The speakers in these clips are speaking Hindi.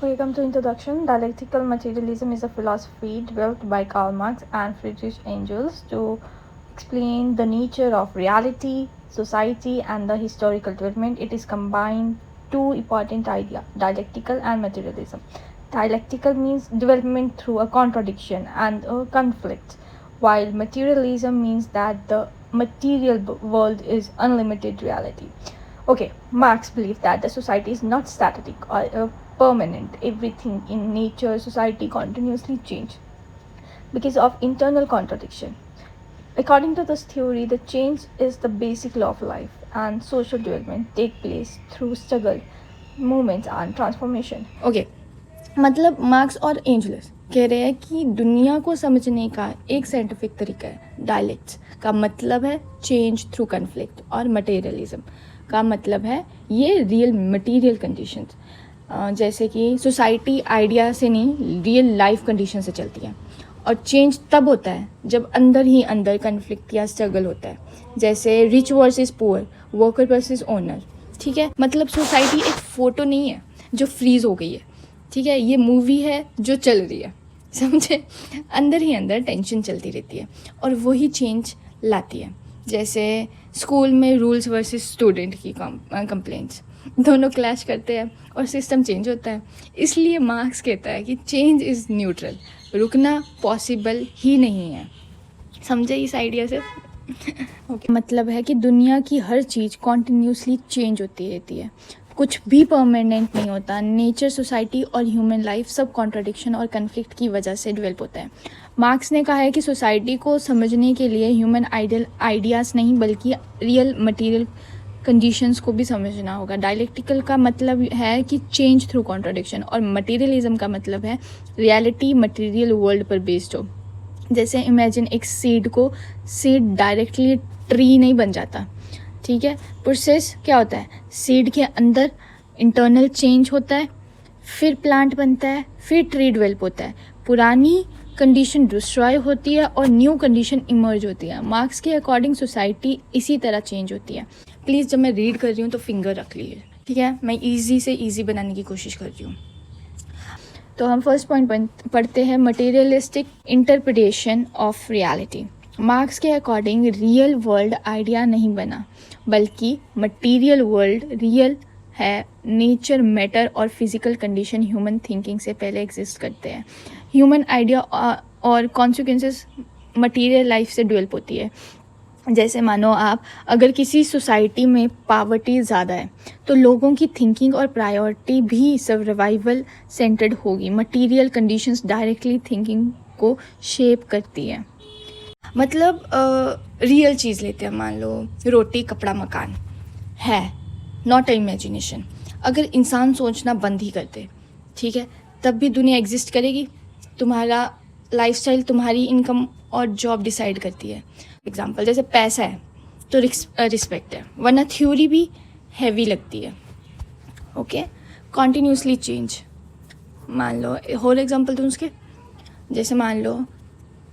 Welcome to Introduction. Dialectical materialism is a philosophy developed by Karl Marx and Friedrich Engels to explain the nature of reality, society, and the historical development. It is combined two important ideas, dialectical and materialism. Dialectical means development through a contradiction and a conflict, while materialism means that the material world is unlimited reality. Okay, Marx believed that the society is not static or permanent. Everything in nature, society continuously change because of internal contradiction. According to this theory, the change is the basic law of life and social development take place through struggle, movements and transformation. Okay मतलब मार्क्स और एंजलस कह रहे हैं कि दुनिया को समझने का एक साइंटिफिक तरीका है डायलेक्ट्स का मतलब है चेंज थ्रू कन्फ्लिक्ट और मटेरियलिज्म का मतलब है ये रियल मटेरियल कंडीशंस जैसे कि सोसाइटी आइडिया से नहीं रियल लाइफ कंडीशन से चलती है और चेंज तब होता है जब अंदर ही अंदर कन्फ्लिक्ट या स्ट्रगल होता है जैसे rich versus poor worker versus owner ठीक है मतलब सोसाइटी एक फ़ोटो नहीं है जो फ्रीज़ हो गई है ठीक है ये मूवी है जो चल रही है समझे अंदर ही अंदर टेंशन चलती रहती है और वही चेंज लाती है जैसे स्कूल में रूल्स वर्सेस स्टूडेंट की कंप्लेंट्स दोनों क्लैश करते हैं और सिस्टम चेंज होता है इसलिए मार्क्स कहता है कि चेंज इज़ न्यूट्रल रुकना पॉसिबल ही नहीं है समझे इस आइडिया से okay. मतलब है कि दुनिया की हर चीज़ कॉन्टीन्यूसली चेंज होती रहती है कुछ भी परमानेंट नहीं होता नेचर सोसाइटी और ह्यूमन लाइफ सब कॉन्ट्रडिक्शन और कन्फ्लिक्ट की वजह से डेवलप होता है मार्क्स ने कहा है कि सोसाइटी को समझने के लिए ह्यूमन आइडियाज़ नहीं बल्कि रियल मटेरियल कंडीशंस को भी समझना होगा डायलेक्टिकल का मतलब है कि चेंज थ्रू कॉन्ट्रडिक्शन और मटेरियलिज्म का मतलब है रियलिटी मटेरियल वर्ल्ड पर बेस्ड हो जैसे इमेजिन एक सीड डायरेक्टली ट्री नहीं बन जाता ठीक है प्रोसेस क्या होता है सीड के अंदर इंटरनल चेंज होता है फिर प्लांट बनता है फिर ट्री डेवलप होता है पुरानी कंडीशन डिस्ट्रॉय होती है और न्यू कंडीशन इमर्ज होती है मार्क्स के अकॉर्डिंग सोसाइटी इसी तरह चेंज होती है प्लीज़ जब मैं रीड कर रही हूँ तो फिंगर रख लीजिए ठीक है मैं ईजी से ईजी बनाने की कोशिश कर रही हूँ तो हम फर्स्ट पॉइंट पढ़ते हैं materialistic interpretation of reality marks के अकॉर्डिंग रियल वर्ल्ड आइडिया नहीं बना बल्कि मटेरियल वर्ल्ड रियल है नेचर मैटर और फिजिकल कंडीशन ह्यूमन थिंकिंग से पहले एग्जिस्ट करते हैं ह्यूमन आइडिया और कॉन्सिक्वेंसेस मटेरियल लाइफ से डेवलप होती है जैसे मानो आप अगर किसी सोसाइटी में पावर्टी ज़्यादा है तो लोगों की थिंकिंग और प्रायोरिटी भी सर्वाइवल सेंटर्ड होगी मटेरियल कंडीशंस डायरेक्टली थिंकिंग को शेप करती है मतलब रियल चीज़ लेते हैं मान लो रोटी कपड़ा मकान है नॉट अ इमेजिनेशन अगर इंसान सोचना बंद ही कर दे ठीक है तब भी दुनिया एग्जिस्ट करेगी तुम्हारा लाइफस्टाइल तुम्हारी इनकम और जॉब डिसाइड करती है एग्जाम्पल जैसे पैसा है तो रिस्पेक्ट है वरना थ्योरी भी हैवी लगती है ओके कॉन्टीन्यूसली चेंज मान लो और एग्जाम्पल दूँ उसके जैसे मान लो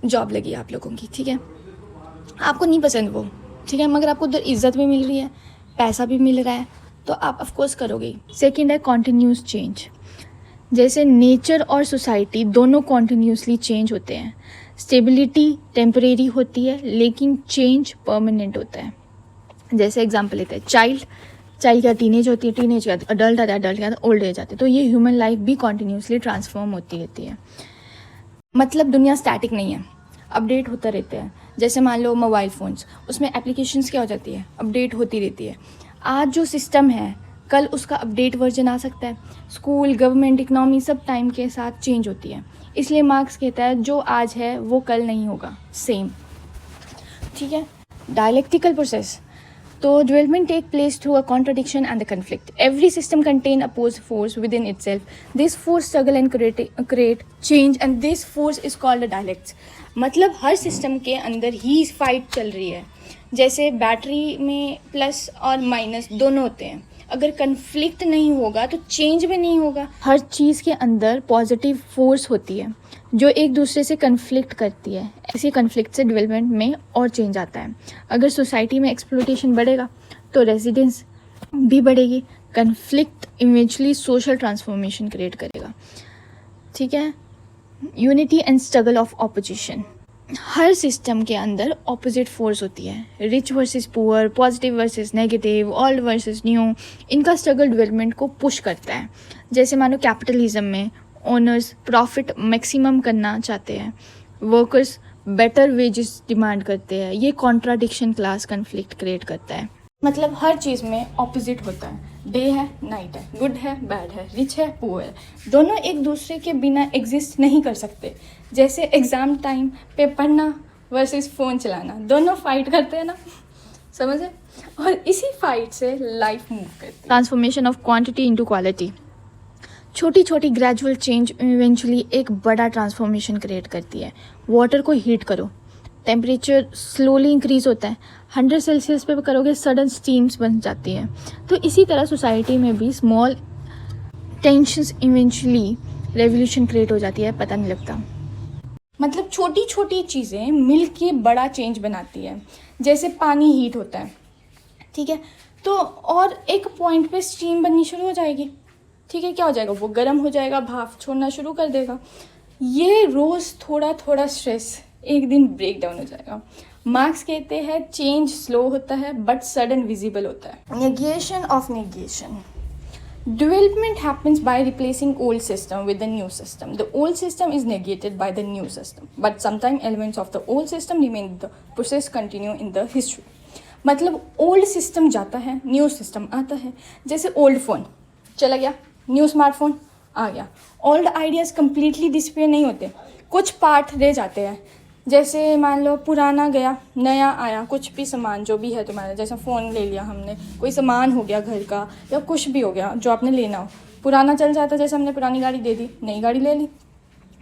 जॉब लगी आप लोगों की ठीक है आपको नहीं पसंद वो ठीक है मगर आपको उधर इज्जत भी मिल रही है पैसा भी मिल रहा है तो आप ऑफकोर्स करोगे सेकेंड है कॉन्टीन्यूस चेंज जैसे नेचर और सोसाइटी दोनों कॉन्टीन्यूसली चेंज होते हैं स्टेबिलिटी टेम्परेरी होती है लेकिन चेंज परमानेंट होता है जैसे एग्जांपल लेते हैं चाइल्ड का टीनेज होती है टीनेज का अडल्ट आता है अडल्ट का ओल्ड एज आते हैं तो ये ह्यूमन लाइफ भी कॉन्टीन्यूसली ट्रांसफॉर्म होती रहती है मतलब दुनिया स्टैटिक नहीं है अपडेट होता रहता है जैसे मान लो मोबाइल फ़ोन्स उसमें एप्लीकेशंस क्या हो जाती है अपडेट होती रहती है आज जो सिस्टम है कल उसका अपडेट वर्जन आ सकता है स्कूल गवर्नमेंट इकनॉमी सब टाइम के साथ चेंज होती है इसलिए मार्क्स कहता है जो आज है वो कल नहीं होगा सेम ठीक है डायलेक्टिकल प्रोसेस तो development take place through a contradiction and the conflict every system contain oppose force within itself this force struggle and create change and this force is called the dialects मतलब हर सिस्टम के अंदर ही फाइट चल रही है जैसे बैटरी में प्लस और माइनस दोनों होते हैं अगर कन्फ्लिक्ट नहीं होगा तो चेंज भी नहीं होगा हर चीज़ के अंदर पॉजिटिव फोर्स होती है जो एक दूसरे से कन्फ्लिक्ट करती है ऐसी कन्फ्लिक्ट से डेवलपमेंट में और चेंज आता है अगर सोसाइटी में एक्सप्लॉयटेशन बढ़ेगा तो रेजिडेंस भी बढ़ेगी conflict eventually social transformation create करेगा ठीक है, unity and struggle of opposition. Her system के अंदर ऑपोजिट फोर्स होती है, rich versus poor, positive versus negative, old versus new. इनका स्ट्रगल डेवलपमेंट को पुश करता है। जैसे मानो कैपिटलिज्म में ओनर्स प्रॉफिट मैक्सिमम करना चाहते हैं, वर्कर्स बेटर वेजेस डिमांड करते हैं। ये कॉन्ट्राडिक्शन क्लास कन्फ्लिक्ट क्रिएट करता है। मतलब हर चीज़ में ऑपोजिट होता है, डे है नाइट है, गुड है बैड है, रिच है पुअर है, दोनों एक दूसरे के बिना एग्जिस्ट नहीं कर सकते। जैसे एग्ज़ाम टाइम पे पढ़ना वर्सेस फ़ोन चलाना, दोनों फाइट करते हैं ना, समझे? और इसी फाइट से लाइफ मूव करती है। Transformation of quantity into quality. छोटी छोटी ग्रेजुअल चेंज इवेंचुअली एक बड़ा ट्रांसफॉर्मेशन क्रिएट करती है। वाटर को हीट करो, टेम्परेचर स्लोली इंक्रीज होता है, 100 सेल्सियस पे करोगे सडन स्टीम्स बन जाती है। तो इसी तरह सोसाइटी में भी small tensions eventually revolution create हो जाती है, पता नहीं लगता। मतलब छोटी छोटी चीज़ें मिल के बड़ा चेंज बनाती है। जैसे पानी हीट होता है, ठीक है, तो और एक पॉइंट पे स्टीम बननी शुरू हो जाएगी, ठीक है, क्या हो जाएगा, वो गर्म हो जाएगा, भाप छोड़ना शुरू कर देगा। ये रोज़ थोड़ा थोड़ा स्ट्रेस एक दिन ब्रेक डाउन हो जाएगा। मार्क्स कहते हैं चेंज स्लो होता है बट सडन विजिबल होता है। Negation of negation. Development happens by replacing old system with the new system. The old system is negated by the new system, but sometimes elements of the old system remain. The process continue in the history. मतलब ओल्ड सिस्टम जाता है, न्यू सिस्टम आता है। जैसे ओल्ड फ़ोन चला गया, न्यू स्मार्टफोन आ गया। ओल्ड आइडियाज़ कम्प्लीटली डिसअपीयर नहीं होते, कुछ पार्ट रह जाते हैं। जैसे मान लो पुराना गया नया आया, कुछ भी सामान जो भी है तुम्हारा, जैसा फ़ोन ले लिया हमने, कोई सामान हो गया घर का या कुछ भी हो गया जो आपने लेना हो, पुराना चल जाता। जैसे हमने पुरानी गाड़ी दे दी, नई गाड़ी ले ली,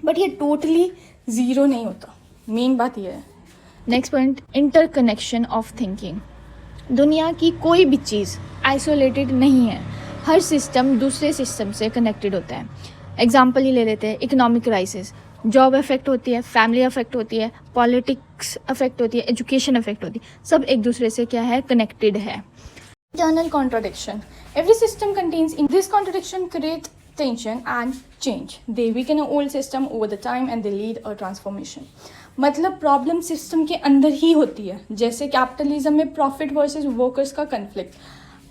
बट ये टोटली ज़ीरो नहीं होता। मेन बात ये है। Next point, interconnection of thinking. दुनिया की कोई भी चीज़ आइसोलेटेड नहीं है, हर सिस्टम दूसरे सिस्टम से कनेक्टेड होता है। एग्जाम्पल ही ले लेते हैं, इकोनॉमिक क्राइसिस, जॉब अफेक्ट होती है, फैमिली अफेक्ट होती है, पॉलिटिक्स अफेक्ट होती है, एजुकेशन अफेक्ट होती है, सब एक दूसरे से क्या है, कनेक्टेड है। Internal contradiction. Every system contains in this contradiction create tension and change. They weaken an old system over the time and they lead a transformation. मतलब प्रॉब्लम सिस्टम के अंदर ही होती है। जैसे कैपिटलिज्म में प्रॉफिट वर्सेस वर्कर्स का कन्फ्लिक्ट,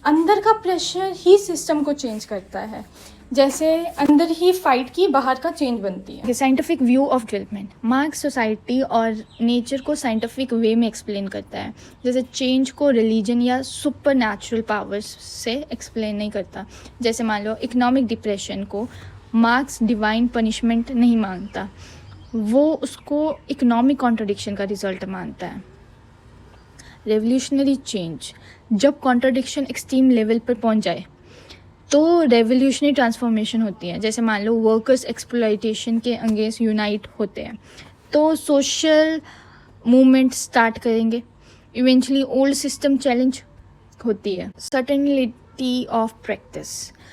अंदर का प्रेशर ही सिस्टम को चेंज करता है। जैसे अंदर ही फाइट की बाहर का चेंज बनती है। Scientific view of development. Marks society और नेचर को साइंटिफिक वे में एक्सप्लेन करता है। जैसे चेंज को रिलीजन या सुपर नेचुरल पावर्स से एक्सप्लेन नहीं करता। जैसे मान लो इकोनॉमिक डिप्रेशन को मार्क्स डिवाइन पनिशमेंट नहीं मानता, वो उसको इकोनॉमिक कॉन्ट्रडिक्शन का रिजल्ट मानता है। रेवोल्यूशनरी चेंज, जब कॉन्ट्रडिक्शन एक्सट्रीम लेवल पर पहुंच जाए तो रेवोल्यूशनरी ट्रांसफॉर्मेशन होती है। जैसे मान लो वर्कर्स एक्सप्लॉयटेशन के अगेंस्ट यूनाइट होते हैं तो सोशल मूवमेंट स्टार्ट करेंगे। इवेंचुअली ओल्ड सिस्टम चैलेंज होती है। सर्टेनिटी ऑफ प्रैक्टिस,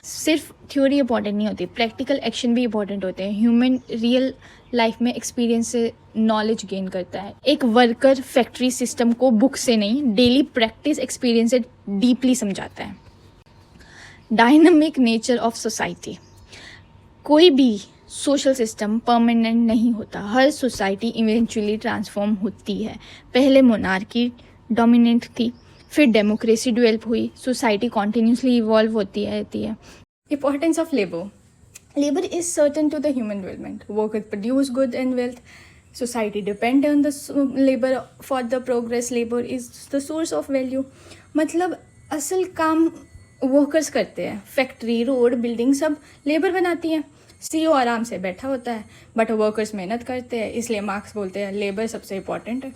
सिर्फ थ्योरी इंपॉर्टेंट नहीं होती, प्रैक्टिकल एक्शन भी इंपॉर्टेंट होते हैं। ह्यूमन रियल लाइफ में एक्सपीरियंस से नॉलेज गेन करता है। एक वर्कर फैक्ट्री सिस्टम को बुक से नहीं, डेली प्रैक्टिस एक्सपीरियंस से डीपली समझाता है। Dynamic nature of society. कोई भी सोशल सिस्टम परमानेंट नहीं होता, हर सोसाइटी इवेंचुअली ट्रांसफॉर्म होती है। पहले मोनार्की डोमिनेंट थी, फिर डेमोक्रेसी डेवलप हुई, सोसाइटी कॉन्टीन्यूसली इवॉल्व होती रहती है। Importance of labour. Labor is certain to the human development. Workers produce goods and wealth. Society depends on the labor for the progress. Labor is the source of value. मतलब असल काम वर्कर्स करते हैं, फैक्ट्री रोड बिल्डिंग सब लेबर बनाती है। सीईओ आराम से बैठा होता है बट वर्कर्स मेहनत करते हैं, इसलिए मार्क्स बोलते हैं लेबर सबसे इंपॉर्टेंट है।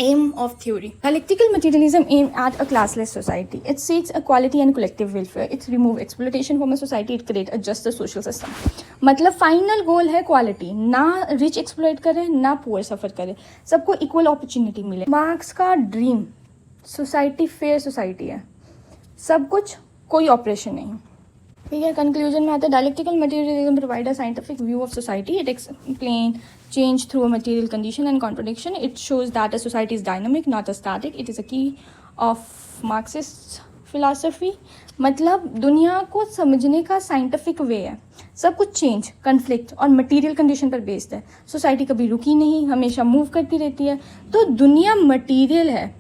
Aim of theory. Dialectical materialism aim at a classless society. It seeks equality and collective welfare. It remove exploitation from a society. It create a just social system. मतलब फाइनल गोल है क्वालिटी, ना रिच एक्सप्लॉइट करे ना पुअर सफ़र करे, सबको इक्वल अपॉर्चुनिटी मिले। मार्क्स का ड्रीम सोसाइटी फेयर सोसाइटी है, सब कुछ कोई ऑपरेशन नहीं। ठीक है, कंक्लूजन में आता है dialectical materialism provide a scientific view of society. It explain change through a material condition and contradiction. It shows that a society is dynamic, not a static. It is a key of Marxist philosophy. मतलब दुनिया को समझने का साइंटिफिक वे है, सब कुछ चेंज, कन्फ्लिक्ट और मटेरियल कंडीशन पर बेस्ड है। सोसाइटी कभी रुकी नहीं, हमेशा मूव करती रहती है। तो दुनिया मटेरियल है,